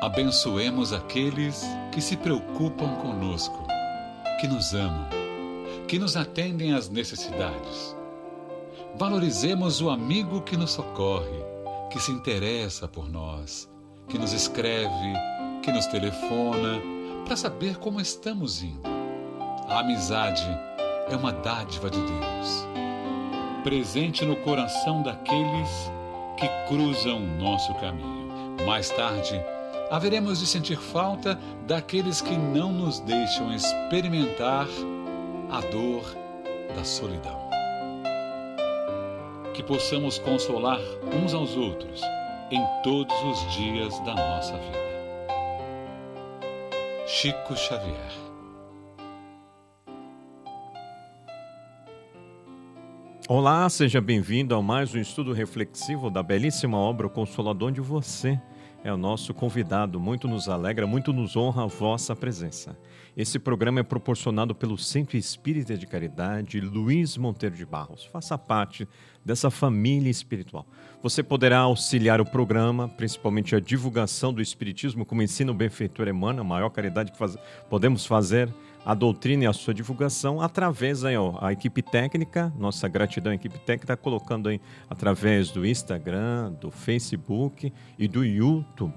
Abençoemos aqueles que se preocupam conosco, que nos amam, que nos atendem às necessidades. Valorizemos o amigo que nos socorre, que se interessa por nós, que nos escreve, que nos telefona, para saber como estamos indo. A amizade é uma dádiva de Deus, presente no coração daqueles que cruzam o nosso caminho. Mais tarde, haveremos de sentir falta daqueles que não nos deixam experimentar a dor da solidão. Que possamos consolar uns aos outros em todos os dias da nossa vida. Chico Xavier. Olá, seja bem-vindo a mais um estudo reflexivo da belíssima obra O Consolador de Você. É o nosso convidado, muito nos alegra, muito nos honra a vossa presença. Esse programa é proporcionado pelo Centro Espírita de Caridade Luiz Monteiro de Barros. Faça parte dessa família espiritual. Você poderá auxiliar o programa, principalmente a divulgação do Espiritismo como ensino o benfeitor Emmanuel, a maior caridade que podemos fazer, a doutrina e a sua divulgação, através da equipe técnica, nossa gratidão à equipe técnica, colocando aí através do Instagram, do Facebook e do YouTube.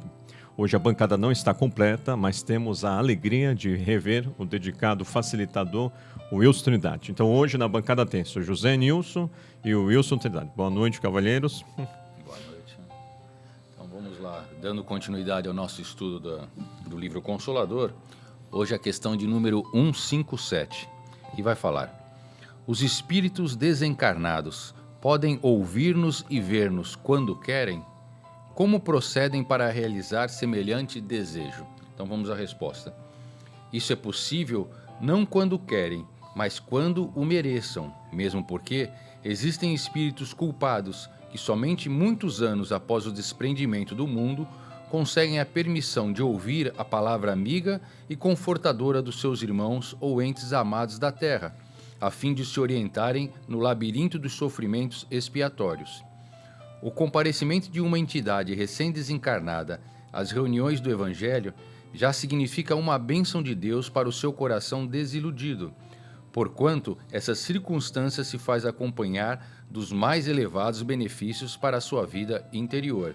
Hoje a bancada não está completa, mas temos a alegria de rever o dedicado facilitador, o Wilson Trindade. Então hoje na bancada tem o José Nilson e o Wilson Trindade. Boa noite, cavalheiros. Boa noite. Então vamos lá, dando continuidade ao nosso estudo do livro Consolador. Hoje a questão de número 157, que vai falar: os espíritos desencarnados podem ouvir-nos e ver-nos quando querem? Como procedem para realizar semelhante desejo? Então vamos à resposta. Isso é possível não quando querem, mas quando o mereçam, mesmo porque existem espíritos culpados que somente muitos anos após o desprendimento do mundo conseguem a permissão de ouvir a palavra amiga e confortadora dos seus irmãos ou entes amados da terra, a fim de se orientarem no labirinto dos sofrimentos expiatórios. O comparecimento de uma entidade recém-desencarnada às reuniões do Evangelho já significa uma bênção de Deus para o seu coração desiludido, porquanto essa circunstância se faz acompanhar dos mais elevados benefícios para a sua vida interior.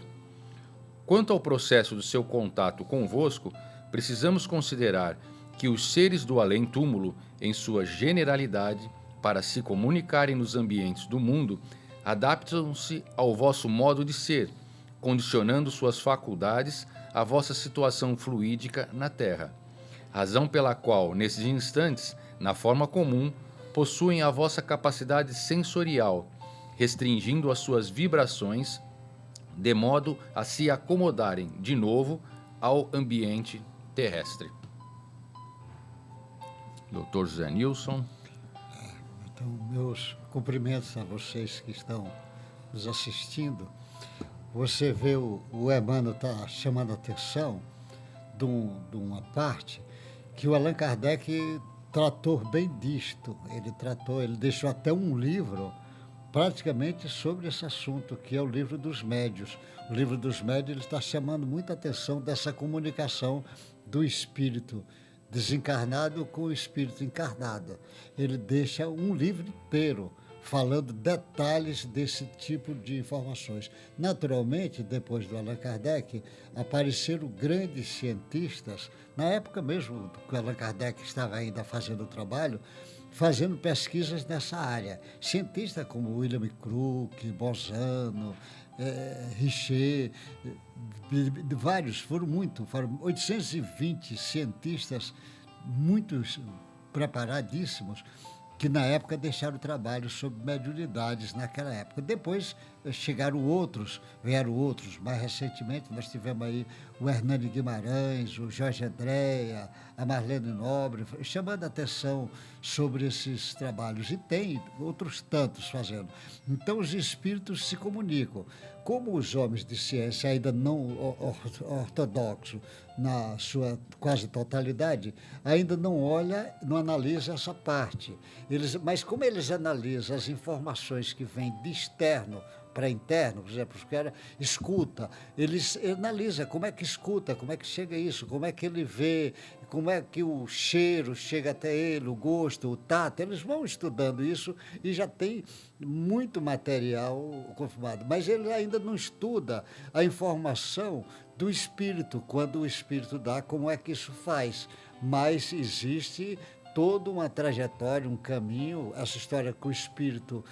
Quanto ao processo do seu contato convosco, precisamos considerar que os seres do além-túmulo, em sua generalidade, para se comunicarem nos ambientes do mundo, adaptam-se ao vosso modo de ser, condicionando suas faculdades à vossa situação fluídica na Terra, razão pela qual, nesses instantes, na forma comum, possuem a vossa capacidade sensorial, restringindo as suas vibrações, de modo a se acomodarem de novo ao ambiente terrestre. Dr. José Nilson. Então, meus cumprimentos a vocês que estão nos assistindo. Você vê o Emmanuel está chamando a atenção de uma parte que o Allan Kardec tratou bem disto. Ele deixou até um livro praticamente sobre esse assunto, que é o livro dos médiuns. O livro dos médiuns ele está chamando muita atenção dessa comunicação do espírito desencarnado com o espírito encarnado. Ele deixa um livro inteiro falando detalhes desse tipo de informações. Naturalmente, depois do Allan Kardec, apareceram grandes cientistas, na época mesmo que o Allan Kardec estava ainda fazendo o trabalho, fazendo pesquisas nessa área. Cientistas como William Crook, Bolzano, Richer, foram 820 cientistas, muitos preparadíssimos, que na época deixaram trabalho sobre mediunidades naquela época. Depois vieram outros. Mais recentemente nós tivemos aí o Hernani Guimarães, o Jorge Andréa, a Marlene Nobre, chamando a atenção sobre esses trabalhos. E tem outros tantos fazendo. Então os espíritos se comunicam. Como os homens de ciência ainda não ortodoxos, na sua quase totalidade, ainda não analisa essa parte. Mas como eles analisam as informações que vêm de externo pré-interno, por exemplo, os caras escuta, ele analisa como é que escuta, como é que chega isso, como é que ele vê, como é que o cheiro chega até ele, o gosto, o tato, eles vão estudando isso e já tem muito material confirmado, mas ele ainda não estuda a informação do espírito, quando o espírito dá, como é que isso faz, mas existe toda uma trajetória, um caminho, essa história com o espírito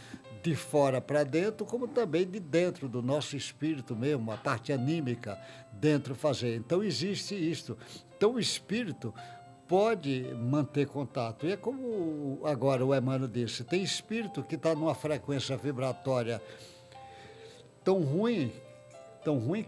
de fora para dentro, como também de dentro do nosso espírito mesmo, a parte anímica dentro fazer. Então existe isto. Então o espírito pode manter contato. E é como agora o Emmanuel disse, tem espírito que está numa frequência vibratória tão ruim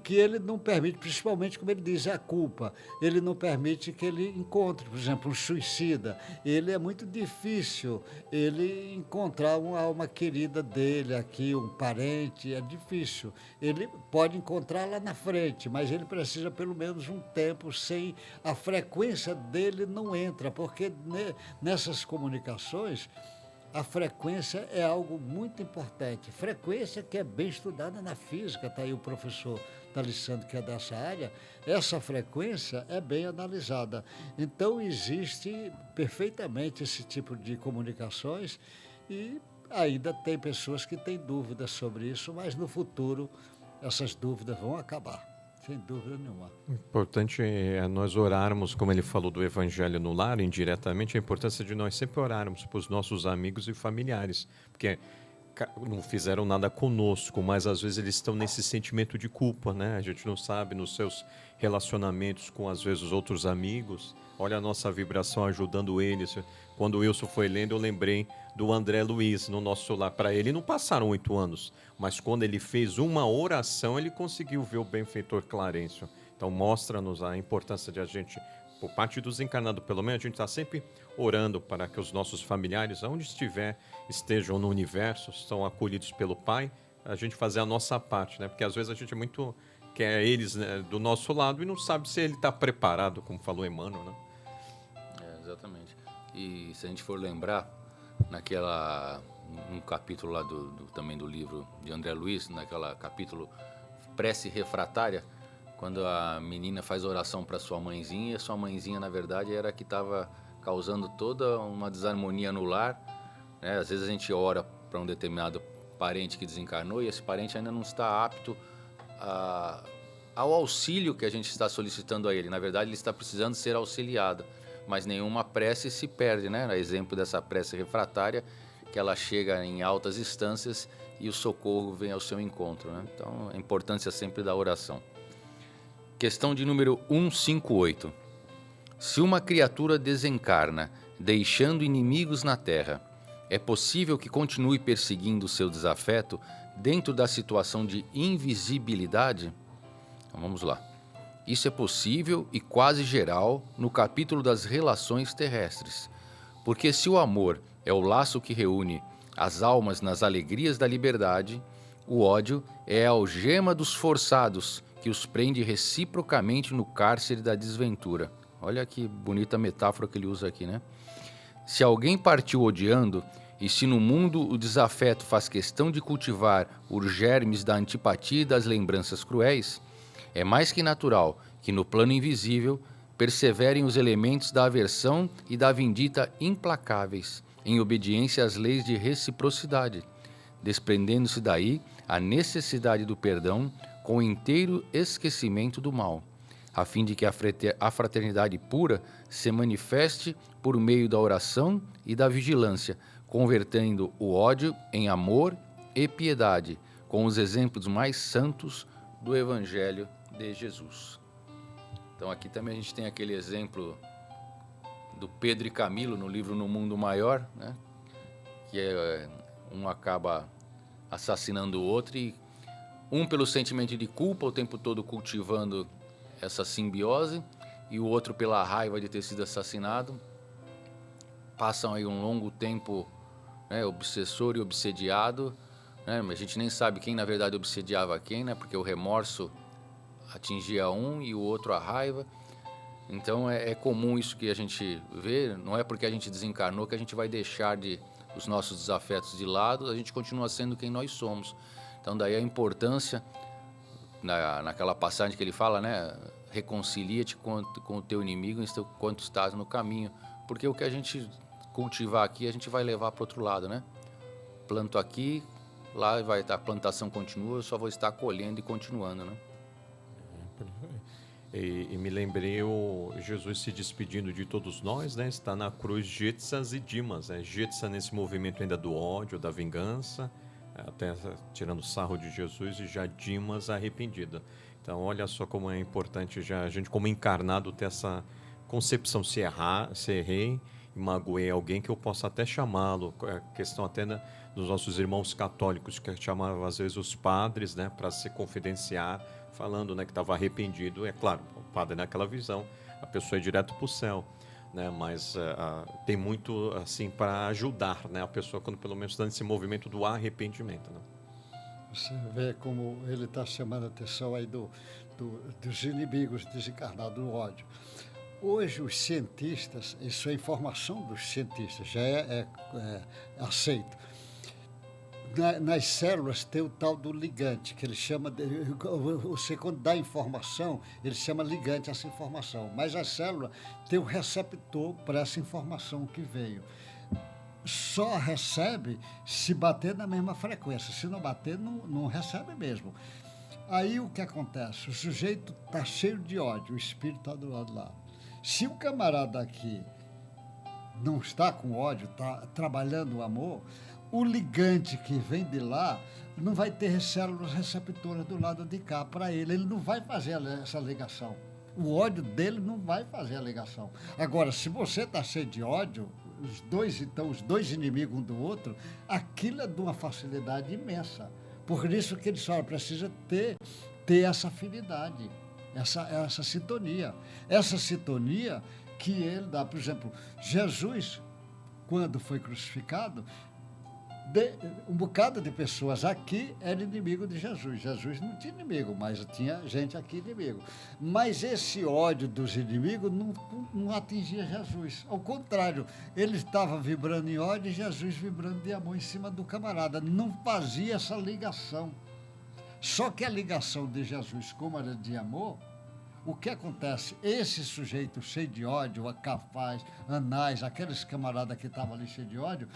que ele não permite, principalmente como ele diz, é a culpa, ele não permite que ele encontre, por exemplo, um suicida, ele é muito difícil ele encontrar uma alma querida dele aqui, um parente, é difícil, ele pode encontrar lá na frente, mas ele precisa pelo menos um tempo sem, a frequência dele não entra, porque nessas comunicações, a frequência é algo muito importante. Frequência que é bem estudada na física, está aí o professor D'Alessandro, que é dessa área, essa frequência é bem analisada. Então, existe perfeitamente esse tipo de comunicações e ainda tem pessoas que têm dúvidas sobre isso, mas no futuro essas dúvidas vão acabar. Sem dúvida nenhuma. O importante é nós orarmos, como ele falou do Evangelho no lar, indiretamente, a importância de nós sempre orarmos para os nossos amigos e familiares, porque não fizeram nada conosco, mas às vezes eles estão nesse sentimento de culpa, né? A gente não sabe nos seus relacionamentos com, às vezes, os outros amigos. Olha a nossa vibração ajudando eles. Quando o Wilson foi lendo, eu lembrei do André Luiz no nosso lar. Para ele não passaram 8 anos, mas quando ele fez uma oração, ele conseguiu ver o benfeitor Clarencio. Então mostra-nos a importância de a gente, por parte dos encarnados pelo menos, a gente está sempre orando para que os nossos familiares, onde estiver, estejam no universo, estão acolhidos pelo Pai, a gente fazer a nossa parte, né? Porque às vezes a gente muito quer eles, né, do nosso lado e não sabe se ele está preparado, como falou Emmanuel, né? Exatamente. E se a gente for lembrar, num capítulo lá também do livro de André Luiz, naquela capítulo Prece Refratária, quando a menina faz oração para sua mãezinha, e a sua mãezinha, na verdade, era a que estava causando toda uma desarmonia no lar, né? Às vezes a gente ora para um determinado parente que desencarnou e esse parente ainda não está apto ao auxílio que a gente está solicitando a ele. Na verdade, ele está precisando ser auxiliado, mas nenhuma prece se perde, né? A exemplo dessa prece refratária, que ela chega em altas instâncias e o socorro vem ao seu encontro, né? Então, a importância sempre da oração. Questão de número 158. Se uma criatura desencarna, deixando inimigos na Terra, é possível que continue perseguindo seu desafeto dentro da situação de invisibilidade? Então, vamos lá. Isso é possível e quase geral no capítulo das relações terrestres, porque se o amor é o laço que reúne as almas nas alegrias da liberdade, o ódio é a algema dos forçados que os prende reciprocamente no cárcere da desventura. Olha que bonita metáfora que ele usa aqui, né? Se alguém partiu odiando, e se no mundo o desafeto faz questão de cultivar os germes da antipatia e das lembranças cruéis, é mais que natural que no plano invisível perseverem os elementos da aversão e da vindita implacáveis, em obediência às leis de reciprocidade, desprendendo-se daí a necessidade do perdão com o inteiro esquecimento do mal, a fim de que a fraternidade pura se manifeste por meio da oração e da vigilância, convertendo o ódio em amor e piedade, com os exemplos mais santos do Evangelho de Jesus. Então aqui também a gente tem aquele exemplo do Pedro e Camilo no livro No Mundo Maior, né? Que um acaba assassinando o outro e um pelo sentimento de culpa o tempo todo cultivando essa simbiose e o outro pela raiva de ter sido assassinado. Passam aí um longo tempo, né, obsessor e obsediado, né? A gente nem sabe quem na verdade obsediava quem, né? Porque o remorso atingia um e o outro a raiva. Então é comum isso que a gente vê, não é porque a gente desencarnou que a gente vai deixar os nossos desafetos de lado, a gente continua sendo quem nós somos. Então, daí a importância, naquela passagem que ele fala, né? Reconcilia-te com o teu inimigo enquanto estás no caminho. Porque o que a gente cultivar aqui, a gente vai levar para o outro lado, né? Planto aqui, lá a plantação continua, eu só vou estar colhendo e continuando, né? E me lembrei Jesus se despedindo de todos nós, né? Está na cruz Getsas e Dimas, né? Getsas nesse movimento ainda do ódio, da vingança, até tirando sarro de Jesus, e já Dimas arrependida. Então, olha só como é importante já a gente, como encarnado, ter essa concepção, se errei e magoei alguém, que eu possa até chamá-lo. A questão até dos nossos irmãos católicos, que chamavam às vezes os padres, né, para se confidenciar, falando, né, que estava arrependido. É claro, o padre naquela visão, a pessoa é direto para o céu, né, mas tem muito assim para ajudar, né, a pessoa quando pelo menos está nesse movimento do arrependimento, né? Você vê como ele está chamando a atenção aí dos inimigos desencarnados do ódio. Hoje os cientistas, isso é informação dos cientistas, já é aceito. Nas células tem o tal do ligante, que ele chama você quando dá informação, ele chama ligante essa informação, mas a célula tem o receptor para essa informação que veio. Só recebe se bater na mesma frequência, se não bater, não recebe mesmo. Aí o que acontece? O sujeito está cheio de ódio, o espírito está do lado lá. Se o camarada aqui não está com ódio, está trabalhando o amor, o ligante que vem de lá não vai ter células receptoras do lado de cá para ele não vai fazer essa ligação. O ódio dele não vai fazer a ligação. Agora, se você está cheio de ódio, os dois inimigos um do outro, aquilo é de uma facilidade imensa. Por isso que ele só precisa ter essa afinidade, essa sintonia. Essa sintonia que ele dá. Por exemplo, Jesus, quando foi crucificado, um bocado de pessoas aqui era inimigo de Jesus. Jesus não tinha inimigo, mas tinha gente aqui inimigo. Mas esse ódio dos inimigos não atingia Jesus. Ao contrário, ele estava vibrando em ódio e Jesus vibrando de amor em cima do camarada. Não fazia essa ligação. Só que a ligação de Jesus, como era de amor, o que acontece? Esse sujeito cheio de ódio, Cafaz, Anás, aqueles camaradas que estavam ali cheios de ódio,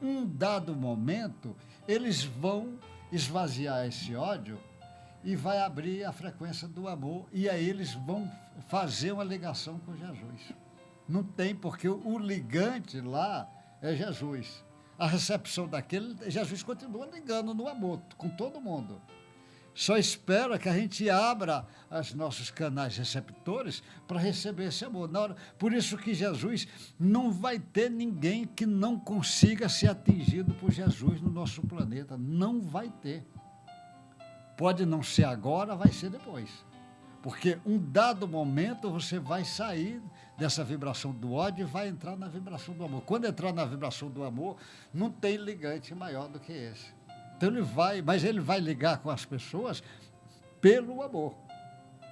um dado momento, eles vão esvaziar esse ódio e vai abrir a frequência do amor, e aí eles vão fazer uma ligação com Jesus. Não tem, porque o ligante lá é Jesus. A recepção daquele, Jesus continua ligando no amor com todo mundo. Só espera que a gente abra os nossos canais receptores para receber esse amor. Por isso que Jesus não vai ter ninguém que não consiga ser atingido por Jesus no nosso planeta. Não vai ter. Pode não ser agora, vai ser depois. Porque um dado momento você vai sair dessa vibração do ódio e vai entrar na vibração do amor. Quando entrar na vibração do amor, não tem ligante maior do que esse. Então ele vai ligar com as pessoas pelo amor.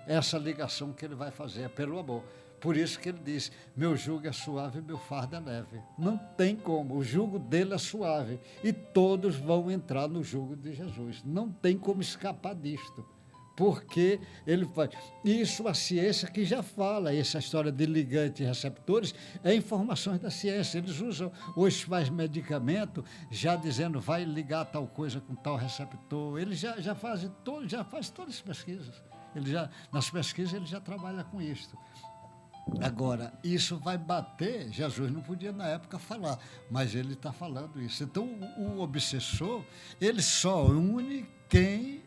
Essa ligação que ele vai fazer é pelo amor. Por isso que ele diz, meu jugo é suave, meu fardo é leve. Não tem como, o jugo dele é suave. E todos vão entrar no jugo de Jesus. Não tem como escapar disto. Porque ele faz. Isso a ciência que já fala, essa história de ligante e receptores, é informações da ciência. Eles usam, hoje faz medicamento, já dizendo, vai ligar tal coisa com tal receptor. Eles já faz todas as pesquisas. Nas pesquisas ele já trabalha com isso. Agora, isso vai bater, Jesus não podia na época falar, mas ele está falando isso. Então, o obsessor, ele só une quem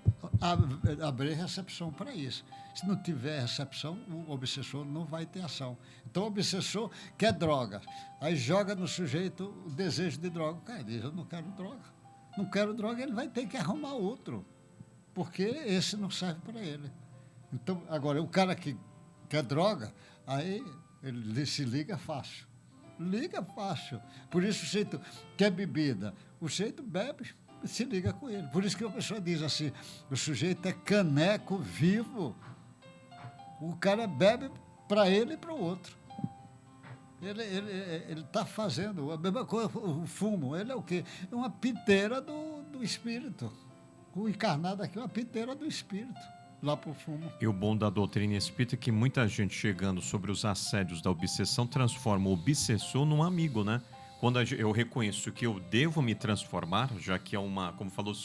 abrir recepção para isso. Se não tiver recepção, o obsessor não vai ter ação. Então, o obsessor quer droga, aí joga no sujeito o desejo de droga. O cara diz, eu não quero droga. Não quero droga, ele vai ter que arrumar outro, porque esse não serve para ele. Então, agora, o cara que quer droga, aí ele se liga fácil. Liga fácil. Por isso o sujeito quer bebida. O sujeito bebe, se liga com ele. Por isso que a pessoa diz assim, o sujeito é caneco vivo. O cara bebe para ele e para o outro. Ele está fazendo a mesma coisa, o fumo. Ele é o quê? É uma piteira do espírito. O encarnado aqui é uma piteira do espírito, lá pro fumo. E o bom da doutrina espírita é que muita gente chegando sobre os assédios da obsessão transforma o obsessor num amigo, né? Quando eu reconheço que eu devo me transformar, já que é uma, como falou o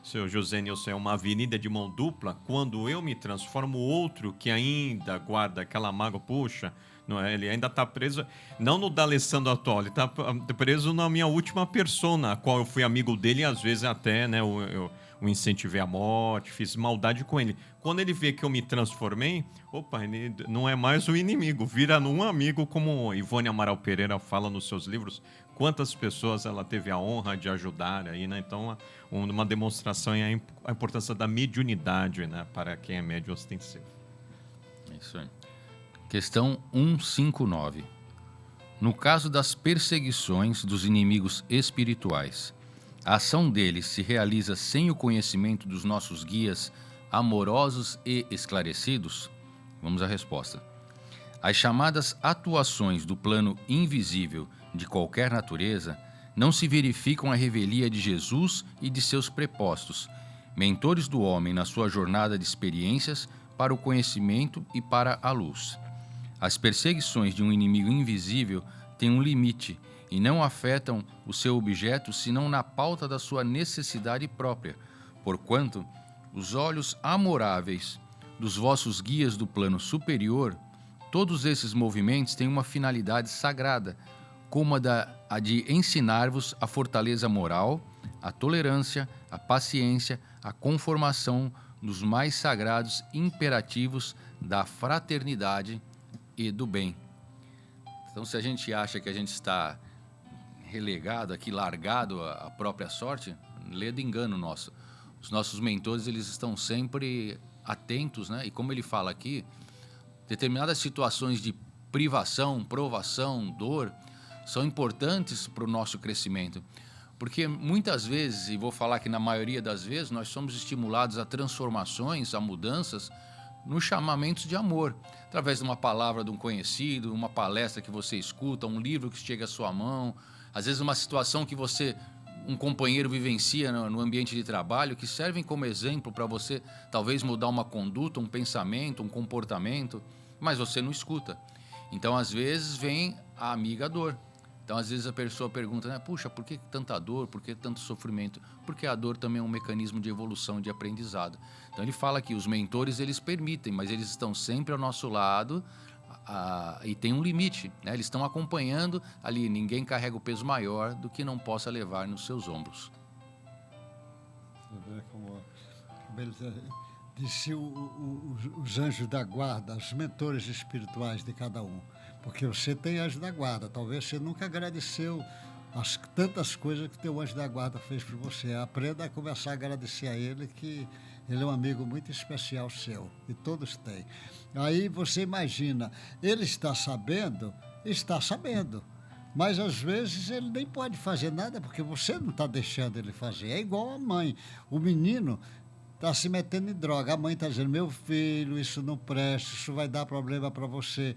seu José Nilson, é uma avenida de mão dupla, quando eu me transformo, o outro que ainda guarda aquela mágoa, puxa, não é? Ele ainda está preso, não no D'Alessandro atual, ele está preso na minha última persona, a qual eu fui amigo dele e às vezes até, né, eu incentivei a morte, fiz maldade com ele. Quando ele vê que eu me transformei, opa, ele não é mais o inimigo, vira um amigo, como Ivone Amaral Pereira fala nos seus livros, quantas pessoas ela teve a honra de ajudar aí, né? Então, uma demonstração é a importância da mediunidade, né, para quem é médium ostensivo. É isso aí. Questão 159. No caso das perseguições dos inimigos espirituais, a ação deles se realiza sem o conhecimento dos nossos guias amorosos e esclarecidos? Vamos à resposta. As chamadas atuações do plano invisível de qualquer natureza não se verificam à revelia de Jesus e de seus prepostos, mentores do homem na sua jornada de experiências para o conhecimento e para a luz. As perseguições de um inimigo invisível têm um limite e não afetam o seu objeto senão na pauta da sua necessidade própria, porquanto os olhos amoráveis dos vossos guias do plano superior, todos esses movimentos têm uma finalidade sagrada, como a de ensinar-vos a fortaleza moral, a tolerância, a paciência, a conformação dos mais sagrados imperativos da fraternidade e do bem. Então, se a gente acha que a gente está relegado aqui, largado à própria sorte, lê de engano nosso. Os nossos mentores, eles estão sempre atentos, né? E como ele fala aqui, determinadas situações de privação, provação, dor, são importantes para o nosso crescimento. Porque muitas vezes, e vou falar que na maioria das vezes, nós somos estimulados a transformações, a mudanças, nos chamamentos de amor, através de uma palavra de um conhecido, uma palestra que você escuta, um livro que chega à sua mão, às vezes uma situação que um companheiro vivencia no ambiente de trabalho, que servem como exemplo para você talvez mudar uma conduta, um pensamento, um comportamento, mas você não escuta. Então, às vezes, vem a amiga dor. Então, às vezes, a pessoa pergunta, né? Puxa, por que tanta dor? Por que tanto sofrimento? Porque a dor também é um mecanismo de evolução, de aprendizado. Então, ele fala que os mentores, eles permitem, mas eles estão sempre ao nosso lado e tem um limite, né? Eles estão acompanhando ali, ninguém carrega o peso maior do que não possa levar nos seus ombros. Você vê como disse os anjos da guarda, os mentores espirituais de cada um. Porque você tem anjo da guarda, talvez você nunca agradeceu as tantas coisas que o teu anjo da guarda fez por você. Aprenda a começar a agradecer a ele, que ele é um amigo muito especial seu, e todos têm. Aí você imagina, ele está sabendo, mas às vezes ele nem pode fazer nada porque você não está deixando ele fazer. É igual a mãe, o menino está se metendo em droga, a mãe está dizendo, meu filho, isso não presta, isso vai dar problema para você.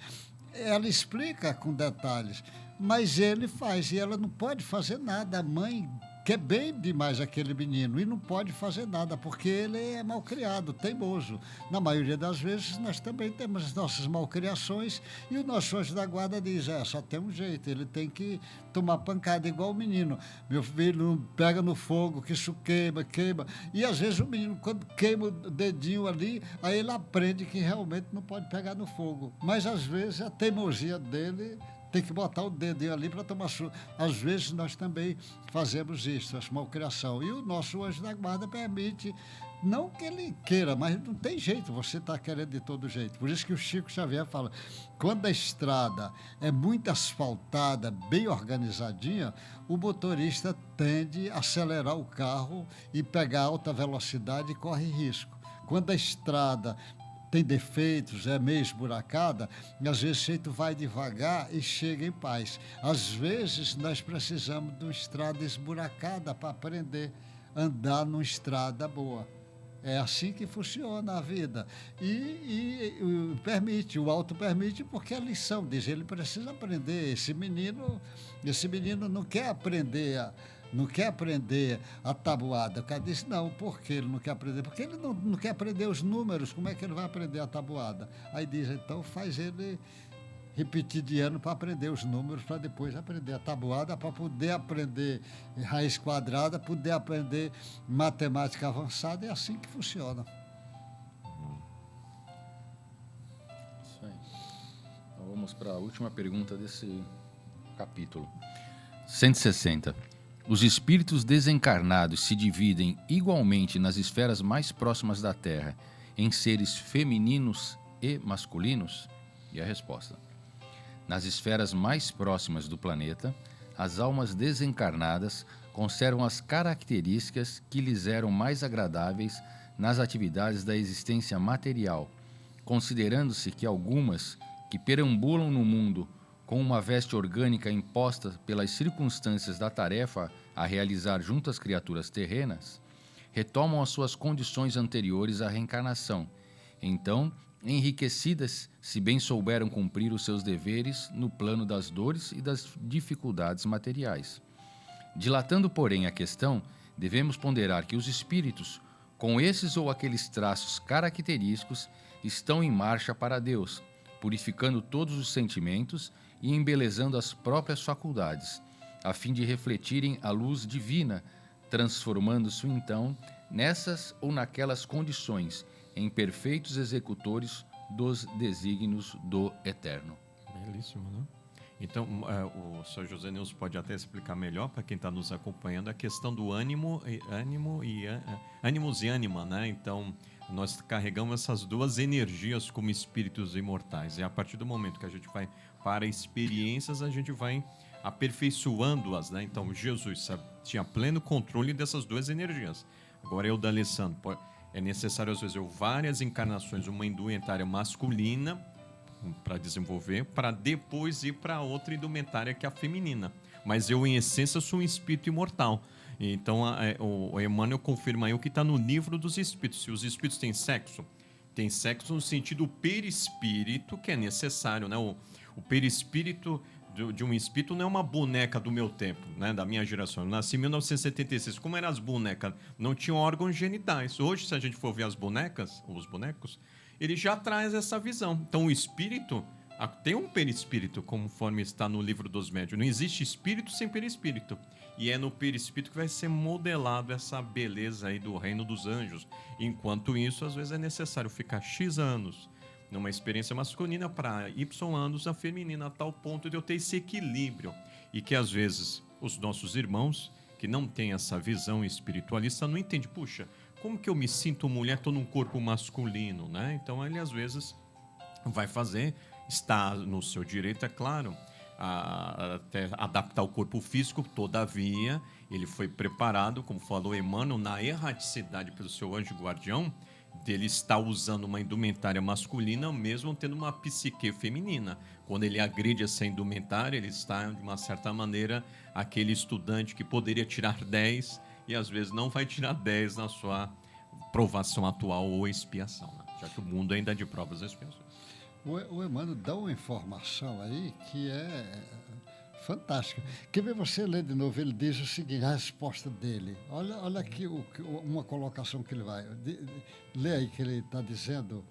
Ela explica com detalhes, mas ele faz e ela não pode fazer nada. A mãe quer bem demais aquele menino e não pode fazer nada, porque ele é malcriado, teimoso. Na maioria das vezes, nós também temos as nossas malcriações e o nosso anjo da guarda diz, só tem um jeito, ele tem que tomar pancada igual o menino. Meu filho não pega no fogo, que isso queima. E às vezes o menino, quando queima o dedinho ali, aí ele aprende que realmente não pode pegar no fogo. Mas às vezes a teimosia dele tem que botar o dedinho ali para tomar chuva. Às vezes nós também fazemos isso, essa malcriação. E o nosso anjo da guarda permite, não que ele queira, mas não tem jeito, você está querendo de todo jeito. Por isso que o Chico Xavier fala, quando a estrada é muito asfaltada, bem organizadinha, o motorista tende a acelerar o carro e pegar alta velocidade e corre risco. Quando a estrada tem defeitos, é meio esburacada, e às vezes a gente vai devagar e chega em paz. Às vezes nós precisamos de uma estrada esburacada para aprender a andar numa estrada boa. É assim que funciona a vida. E permite, o alto permite, porque a lição diz, ele precisa aprender. Esse menino não quer aprender não quer aprender a tabuada. O cara disse, não, por que ele não quer aprender? Porque ele não quer aprender os números, como é que ele vai aprender a tabuada? Aí diz, então faz ele repetir de ano para aprender os números, para depois aprender a tabuada, para poder aprender raiz quadrada, poder aprender matemática avançada, é assim que funciona. Isso aí. Então vamos para a última pergunta desse capítulo. 160. Os espíritos desencarnados se dividem igualmente nas esferas mais próximas da Terra em seres femininos e masculinos? E a resposta: nas esferas mais próximas do planeta, as almas desencarnadas conservam as características que lhes eram mais agradáveis nas atividades da existência material, considerando-se que algumas que perambulam no mundo com uma veste orgânica imposta pelas circunstâncias da tarefa a realizar junto às criaturas terrenas, retomam as suas condições anteriores à reencarnação. Então, enriquecidas, se bem souberam cumprir os seus deveres no plano das dores e das dificuldades materiais. Dilatando, porém, a questão, devemos ponderar que os espíritos, com esses ou aqueles traços característicos, estão em marcha para Deus, purificando todos os sentimentos e embelezando as próprias faculdades, a fim de refletirem a luz divina, transformando-se então nessas ou naquelas condições em perfeitos executores dos desígnios do Eterno. Belíssimo, né? Então, o Sr. José Nilson pode até explicar melhor para quem está nos acompanhando a questão do ânimos e ânima, né? Então, nós carregamos essas duas energias como espíritos imortais. E a partir do momento que a gente vai para experiências, a gente vai aperfeiçoando-as, né? Então, Jesus tinha pleno controle dessas duas energias. Agora, eu, D'Alessandro, é necessário, às vezes, várias encarnações, uma indumentária masculina para desenvolver, para depois ir para outra indumentária que é a feminina. Mas eu, em essência, sou um espírito imortal. Então, o Emmanuel confirma aí o que está no livro dos espíritos. Se os espíritos têm sexo no sentido perispírito, que é necessário, né? O perispírito de um espírito não é uma boneca do meu tempo, né? Da minha geração. Eu nasci em 1976. Como eram as bonecas? Não tinham órgãos genitais. Hoje, se a gente for ver as bonecas, ou os bonecos, ele já traz essa visão. Então, o espírito tem um perispírito, conforme está no livro dos médiuns. Não existe espírito sem perispírito. E é no perispírito que vai ser modelado essa beleza aí do reino dos anjos. Enquanto isso, às vezes é necessário ficar X anos numa experiência masculina para Y anos na feminina, a tal ponto de eu ter esse equilíbrio. E que, às vezes, os nossos irmãos que não têm essa visão espiritualista não entendem. Puxa, como que eu me sinto mulher, estou num corpo masculino, né? Então, ele, às vezes, vai fazer, está no seu direito, é claro, até adaptar o corpo físico, todavia, ele foi preparado, como falou Emmanuel, na erraticidade pelo seu anjo guardião, dele estar usando uma indumentária masculina, mesmo tendo uma psique feminina. Quando ele agride essa indumentária, ele está, de uma certa maneira, aquele estudante que poderia tirar 10 e, às vezes, não vai tirar 10 na sua provação atual ou expiação, né? Já que o mundo ainda é de provas e expiações. O Emmanuel dá uma informação aí que é fantástica. Quer ver você ler de novo? Ele diz o seguinte, a resposta dele. Olha aqui uma colocação que ele vai. Lê aí que ele está dizendo.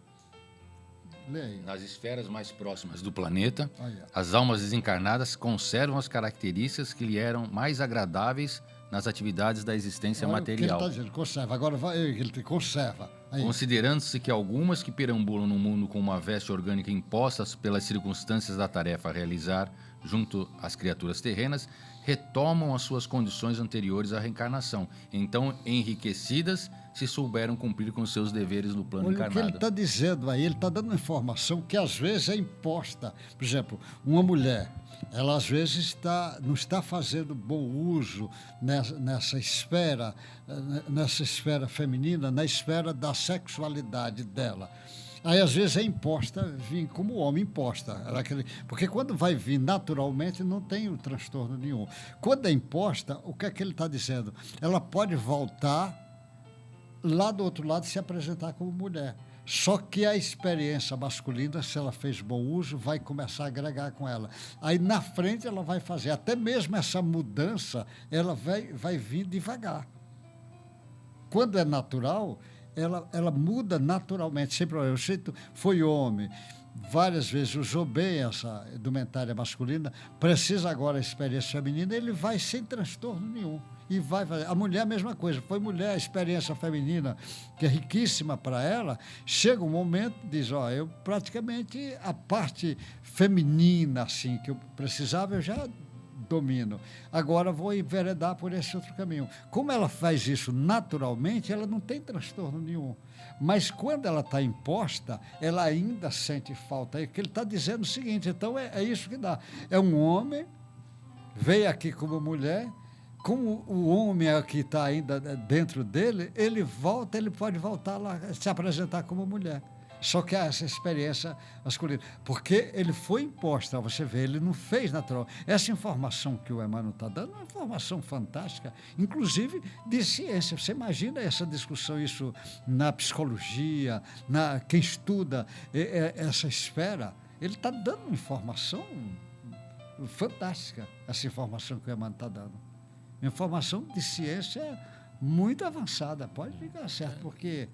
Lê aí. Nas esferas mais próximas do planeta, Olha. as almas desencarnadas conservam as características que lhe eram mais agradáveis nas atividades da existência Olha material. O que ele está dizendo, conserva. Agora vai, ele conserva. Aí. Considerando-se que algumas que perambulam no mundo com uma veste orgânica impostas pelas circunstâncias da tarefa a realizar junto às criaturas terrenas, retomam as suas condições anteriores à reencarnação. Então, enriquecidas, se souberam cumprir com seus deveres no plano Olha encarnado. o que ele está dizendo aí, ele está dando uma informação que às vezes é imposta. Por exemplo, uma mulher, ela às vezes não está fazendo bom uso nessa esfera feminina, na esfera da sexualidade dela. Aí, às vezes, é imposta, vir como homem imposta. Porque quando vai vir naturalmente, não tem um transtorno nenhum. Quando é imposta, o que é que ele está dizendo? Ela pode voltar lá do outro lado e se apresentar como mulher. Só que a experiência masculina, se ela fez bom uso, vai começar a agregar com ela. Aí, na frente, ela vai fazer. Até mesmo essa mudança, ela vai vir devagar. Quando é natural, ela muda naturalmente, sem problema. O jeito foi homem, várias vezes usou bem essa indumentária masculina, precisa agora a experiência feminina, ele vai sem transtorno nenhum. E vai fazer. A mulher, a mesma coisa. Foi mulher, a experiência feminina, que é riquíssima para ela, chega um momento, diz, eu praticamente a parte feminina, assim, que eu precisava, eu já domino. Agora vou enveredar por esse outro caminho. Como ela faz isso naturalmente, ela não tem transtorno nenhum. Mas quando ela está imposta, ela ainda sente falta. É que ele está dizendo o seguinte, então é isso que dá. É um homem, veio aqui como mulher, como o homem que está ainda dentro dele, ele pode voltar lá, se apresentar como mulher. Só que essa experiência masculina, porque ele foi imposta, você vê, ele não fez natural. Essa informação que o Emmanuel está dando é uma informação fantástica, inclusive de ciência. Você imagina essa discussão, isso na psicologia, quem estuda essa esfera, ele está dando uma informação fantástica, essa informação que o Emmanuel está dando. Informação de ciência muito avançada, pode ficar certo, porque...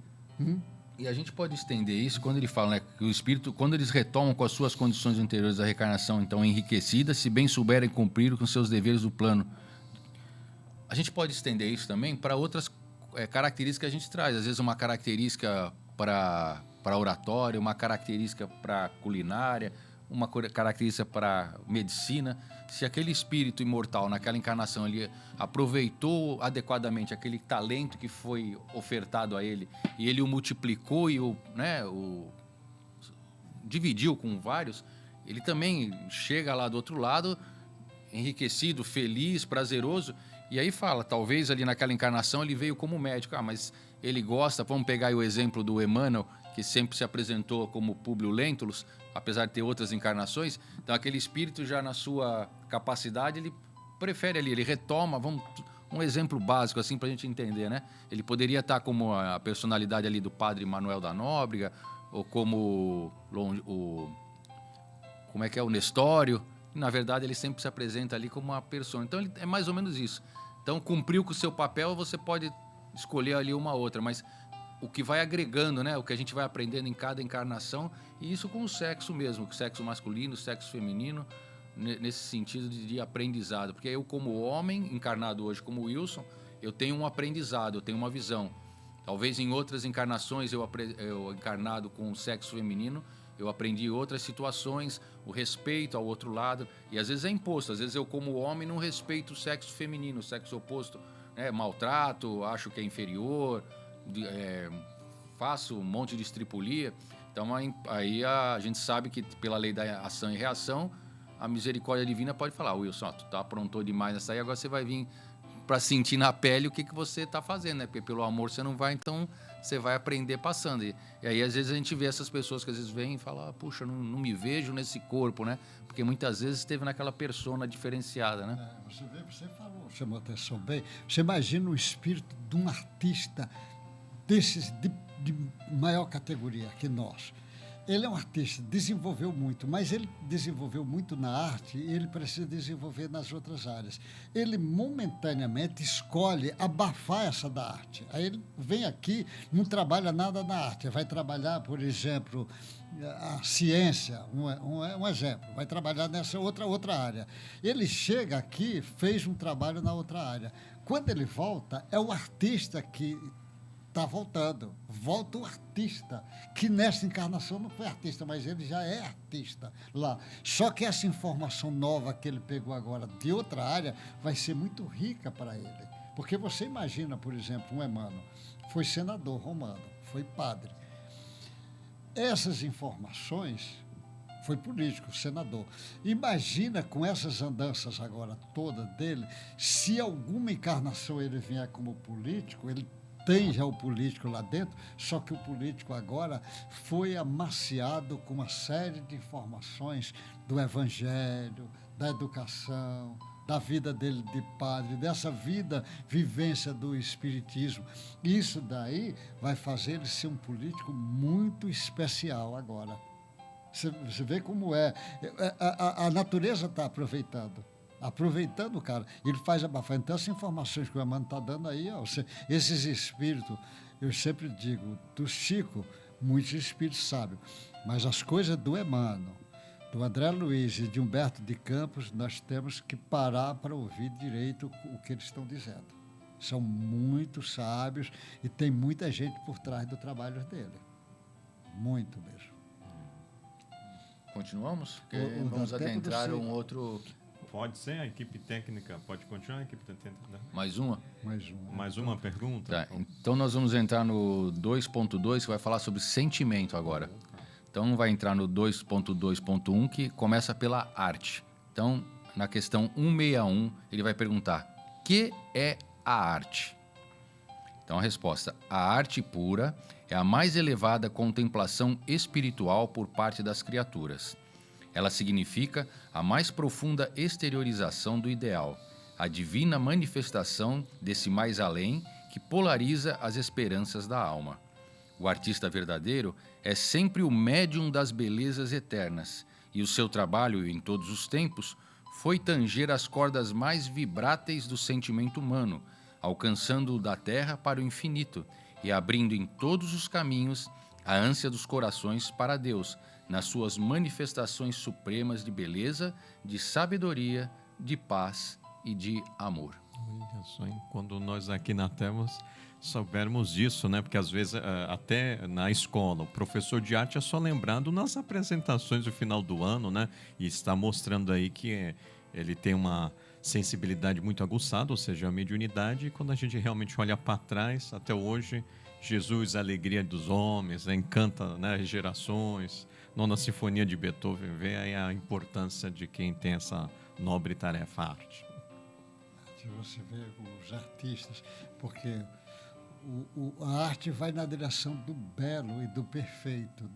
E a gente pode estender isso quando ele fala, né, que o espírito, quando eles retomam com as suas condições anteriores da reencarnação, então enriquecidas, se bem souberem cumprir com seus deveres do plano. A gente pode estender isso também para outras características que a gente traz. Às vezes uma característica para oratória, uma característica para culinária, uma característica para medicina. Se aquele espírito imortal, naquela encarnação, ele aproveitou adequadamente aquele talento que foi ofertado a ele e ele o multiplicou e o dividiu com vários, ele também chega lá do outro lado enriquecido, feliz, prazeroso. E aí fala, talvez ali naquela encarnação ele veio como médico, mas ele gosta, vamos pegar aí o exemplo do Emmanuel, que sempre se apresentou como Públio Lentulus, apesar de ter outras encarnações. Então aquele espírito já na sua capacidade, ele prefere ali, ele retoma, um exemplo básico assim para a gente entender, né? Ele poderia estar como a personalidade ali do Padre Manuel da Nóbrega, ou como o Nestório. Na verdade, ele sempre se apresenta ali como uma persona. Então, é mais ou menos isso. Então, cumpriu com o seu papel, você pode escolher ali uma outra, mas o que vai agregando, né? O que a gente vai aprendendo em cada encarnação, e isso com o sexo mesmo, o sexo masculino, o sexo feminino, nesse sentido de aprendizado. Porque eu, como homem, encarnado hoje como Wilson, eu tenho um aprendizado, eu tenho uma visão. Talvez em outras encarnações, eu encarnado com o sexo feminino, eu aprendi outras situações, o respeito ao outro lado, e às vezes é imposto. Às vezes eu, como homem, não respeito o sexo feminino, o sexo oposto, né? Maltrato, acho que é inferior, faço um monte de estripulia. Então aí a gente sabe que pela lei da ação e reação, a misericórdia divina pode falar: Wilson, tu tá aprontou demais nessa aí, agora você vai vir para sentir na pele o que você está fazendo, né? Porque pelo amor você não vai, então você vai aprender passando. E aí, às vezes, a gente vê essas pessoas que às vezes vêm e falam: puxa, não me vejo nesse corpo, né? Porque muitas vezes esteve naquela persona diferenciada, né? Você falou, chamou atenção bem. Você imagina o espírito de um artista desses de maior categoria que nós. Ele é um artista, desenvolveu muito, mas ele desenvolveu muito na arte e ele precisa desenvolver nas outras áreas. Ele momentaneamente escolhe abafar essa da arte. Aí ele vem aqui, não trabalha nada na arte, vai trabalhar, por exemplo, a ciência, um exemplo, vai trabalhar nessa outra área. Ele chega aqui, fez um trabalho na outra área. Quando ele volta, é o artista que está voltando, volta o artista, que nessa encarnação não foi artista, mas ele já é artista lá. Só que essa informação nova que ele pegou agora de outra área vai ser muito rica para ele. Porque você imagina, por exemplo, um Emmanuel, foi senador romano, foi padre. Essas informações, foi político, senador. Imagina com essas andanças agora todas dele, se alguma encarnação ele vier como político, ele tem já o político lá dentro, só que o político agora foi amaciado com uma série de informações do evangelho, da educação, da vida dele de padre, dessa vivência do espiritismo. Isso daí vai fazer ele ser um político muito especial agora. Você vê como é. A natureza está aproveitando o cara. Ele faz abafar. Então, essas informações que o Emmanuel está dando aí, ó, esses espíritos, eu sempre digo, do Chico, muitos espíritos sábios, mas as coisas do Emmanuel, do André Luiz e de Humberto de Campos, nós temos que parar para ouvir direito o que eles estão dizendo. São muito sábios e tem muita gente por trás do trabalho dele. Muito mesmo. Continuamos? Porque vamos adentrar um outro... Pode ser, a equipe técnica, pode continuar a equipe técnica? Mais uma? Mais uma pergunta? Tá, então nós vamos entrar no 2.2, que vai falar sobre sentimento agora. Então vai entrar no 2.2.1, que começa pela arte. Então, na questão 161, ele vai perguntar: que é a arte? Então a resposta: a arte pura é a mais elevada contemplação espiritual por parte das criaturas. Ela significa a mais profunda exteriorização do ideal, a divina manifestação desse mais além que polariza as esperanças da alma. O artista verdadeiro é sempre o médium das belezas eternas, e o seu trabalho, em todos os tempos, foi tanger as cordas mais vibráteis do sentimento humano, alcançando-o da terra para o infinito e abrindo em todos os caminhos a ânsia dos corações para Deus, nas suas manifestações supremas de beleza, de sabedoria, de paz e de amor. Olha só, hein? Quando nós aqui na Terra soubermos disso, né? Porque às vezes até na escola o professor de arte é só lembrado nas apresentações do final do ano, né? E está mostrando aí que ele tem uma sensibilidade muito aguçada, ou seja, a mediunidade. E quando a gente realmente olha para trás, até hoje, Jesus, a alegria dos homens, né? Encanta, né, gerações. Nona Sinfonia de Beethoven, vê aí a importância de quem tem essa nobre tarefa, a arte. Você vê os artistas, porque a arte vai na direção do belo e do perfeito,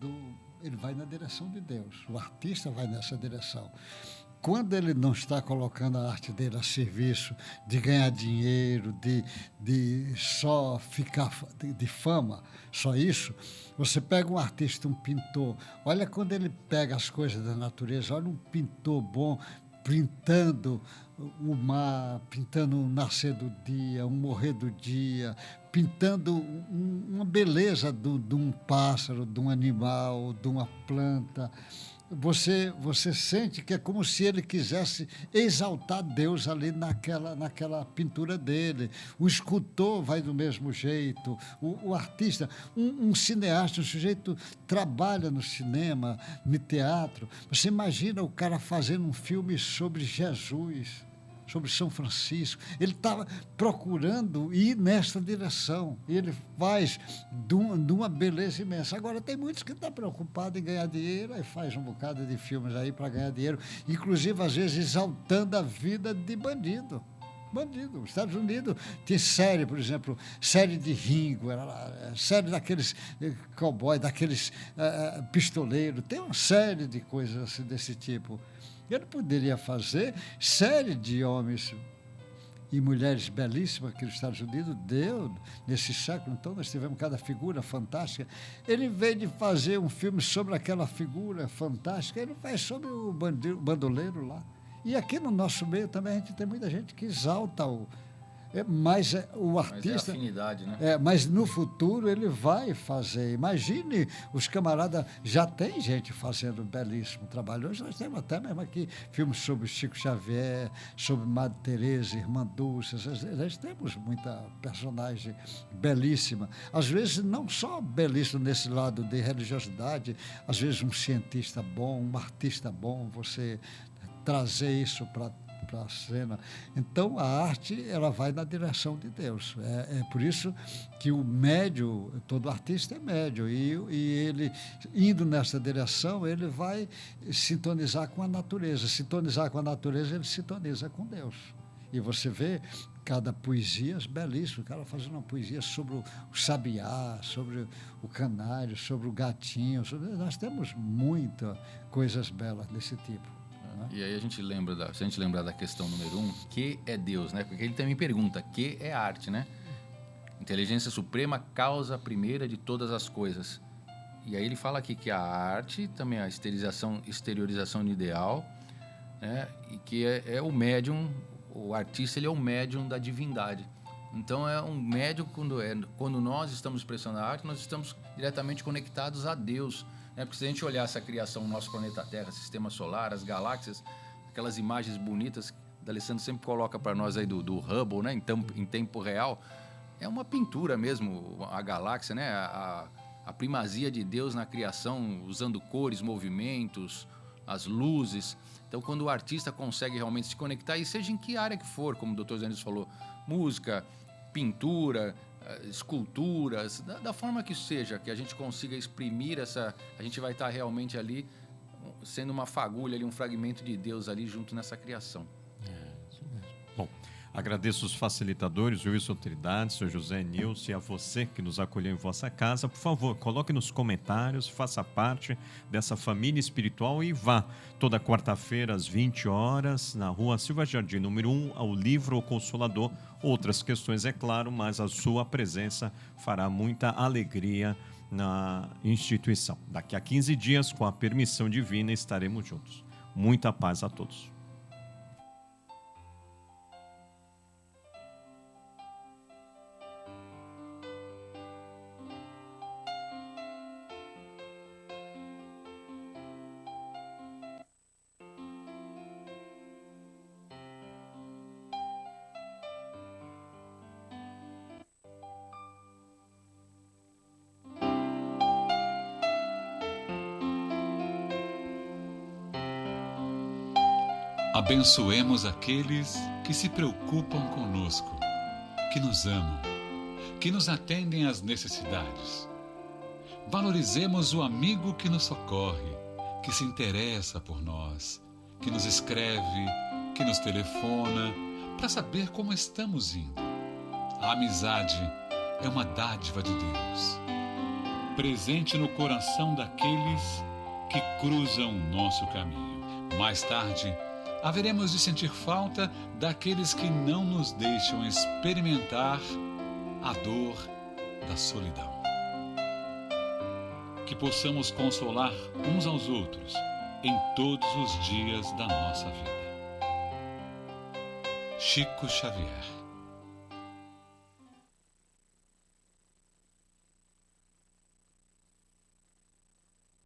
ele vai na direção de Deus, o artista vai nessa direção. Quando ele não está colocando a arte dele a serviço de ganhar dinheiro, de só ficar de fama, só isso, você pega um artista, um pintor, olha quando ele pega as coisas da natureza, olha um pintor bom, pintando o mar, pintando o nascer do dia, o morrer do dia, pintando uma beleza de um pássaro, de um animal, de uma planta. Você sente que é como se ele quisesse exaltar Deus ali naquela pintura dele. O escultor vai do mesmo jeito, o artista, um cineasta, um sujeito trabalha no cinema, no teatro. Você imagina o cara fazendo um filme sobre Jesus, sobre São Francisco. Ele estava procurando ir nessa direção. E ele faz de uma beleza imensa. Agora, tem muitos que estão preocupados em ganhar dinheiro e faz um bocado de filmes aí para ganhar dinheiro, inclusive, às vezes, exaltando a vida de bandido. Os Estados Unidos tem série, por exemplo, série de Ringo, série daqueles cowboys, daqueles pistoleiros, tem uma série de coisas assim, desse tipo. Ele poderia fazer série de homens e mulheres belíssimas que os Estados Unidos deu nesse século. Então, nós tivemos cada figura fantástica. Ele, em vez de fazer um filme sobre aquela figura fantástica, ele faz sobre o bandoleiro lá. E aqui no nosso meio também a gente tem muita gente que exalta mas o artista... Mas é afinidade, né? Mas no futuro ele vai fazer. Imagine, os camaradas... Já tem gente fazendo belíssimo trabalho. Hoje nós temos até mesmo aqui filmes sobre Chico Xavier, sobre Madre Teresa, Irmã Dulce. Nós temos muita personagem belíssima. Às vezes não só belíssimo nesse lado de religiosidade, às vezes um cientista bom, um artista bom, você trazer isso para a cena. Então, a arte, ela vai na direção de Deus. É por isso que o médio, todo artista é médio, e ele, indo nessa direção, ele vai sintonizar com a natureza. Sintonizar com a natureza, ele sintoniza com Deus. E você vê cada poesia belíssima, o cara fazendo uma poesia sobre o sabiá, sobre o canário, sobre o gatinho. Nós temos muitas coisas belas desse tipo. né? E aí se a gente lembrar da questão número 1, que é Deus, né? Porque ele também pergunta, que é arte, né? Inteligência suprema, causa primeira de todas as coisas. E aí ele fala aqui que a arte, também a exteriorização do ideal, né? E que é o médium, o artista ele é o médium da divindade. Então é um médium quando nós estamos expressando a arte, nós estamos diretamente conectados a Deus, né? Porque se a gente olhar essa criação, o nosso planeta Terra, sistema solar, as galáxias, aquelas imagens bonitas que o Alessandro sempre coloca para nós aí do Hubble, né? Em tempo real, é uma pintura mesmo, a galáxia, né? A primazia de Deus na criação, usando cores, movimentos, as luzes. Então, quando o artista consegue realmente se conectar, e seja em que área que for, como o Dr. Zé falou, música, pintura, esculturas, da forma que seja, que a gente consiga exprimir a gente vai estar realmente ali sendo uma fagulha, ali, um fragmento de Deus ali junto nessa criação. Isso mesmo. Bom, agradeço os facilitadores, Wilson Trindade, Sr. José Nilson, e a você que nos acolheu em vossa casa. Por favor, coloque nos comentários, faça parte dessa família espiritual e vá toda quarta-feira às 20 horas na Rua Silva Jardim, número 1, ao Livro O Consolador. Outras questões, é claro, mas a sua presença fará muita alegria na instituição. Daqui a 15 dias, com a permissão divina, estaremos juntos. Muita paz a todos. Abençoemos aqueles que se preocupam conosco, que nos amam, que nos atendem às necessidades. Valorizemos o amigo que nos socorre, que se interessa por nós, que nos escreve, que nos telefona, para saber como estamos indo. A amizade é uma dádiva de Deus, presente no coração daqueles que cruzam o nosso caminho. Mais tarde, haveremos de sentir falta daqueles que não nos deixam experimentar a dor da solidão. Que possamos consolar uns aos outros em todos os dias da nossa vida. Chico Xavier.